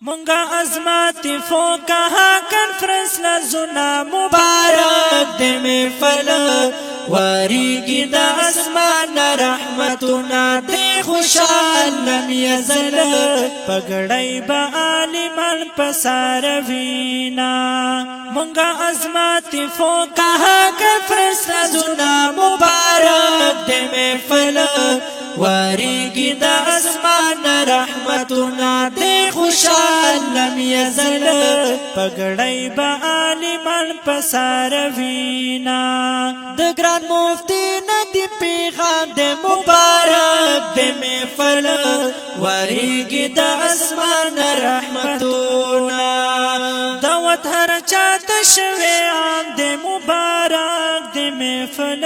منگا عظمت فوقها کنفرنس لزنا مبارک دے محفل واریگی دا اسمان رحمتنا دے خوشحال لم یزل پگڑائی با عالمان پساروینا منگا عظمت فوقها کنفرنس لزنا مبارک دے محفل واریگی دا اسمان رحمتنا دے خوشحال لم یزل پگڑائی با عالمان پساروینا دگران مفتی ندی پیغام دے مبارک دے محفل واریگی دا اسمان رحمتنا دعوت ہر چاہتا شوی عام دے مبارک دے محفل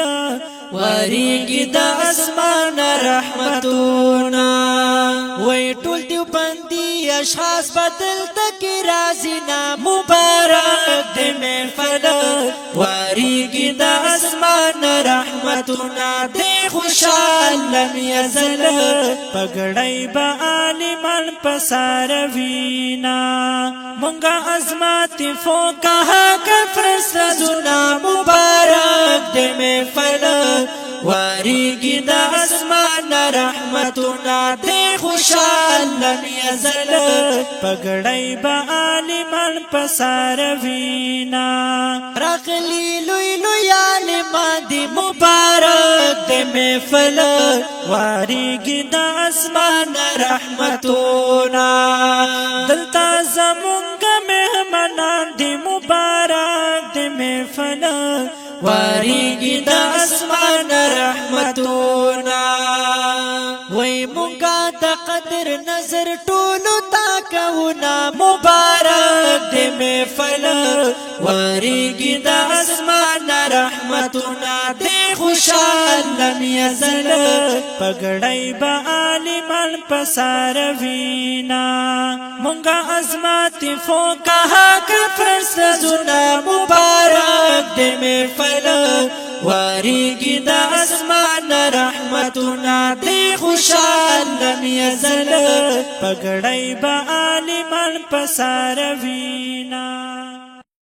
واریگی دا اسمان رحمتنا وی ٹول دیو بندی اشخاص بدل تکی رازینا مبارک دے محفل واریگی دا اسمان رحمتنا دے خوشحال لم یزل پگڑائی با عالمان پساروینا منگا عظمت فوقها کنفرنس لزنا مبارک دے محفل واریگی دا اسمان رحمتنا دے خوشحال لم یزل پگڑائی با عالمان پساروینا رغلی لوی لوی عالمان دی مبارک دے محفل واریگی دا اسمان رحمتنا دلتا زمونگا مہمانان دی مبارک دے محفل واریگی دا اسمان رحمتنا وی منگا دا قدر نظر طولو تاکونا مبارک دے محفل واریگی دا اسمان رحمتنا دے خوشحال لم یزل پگڑائی با عالمان پساروینا منگا عظمت فوقها کنفرنس لزنا مبارک دے محفل واریگی دا اسمان رحمتنا دے خوشحال لم یزل پگڑائی با عالمان پساروینا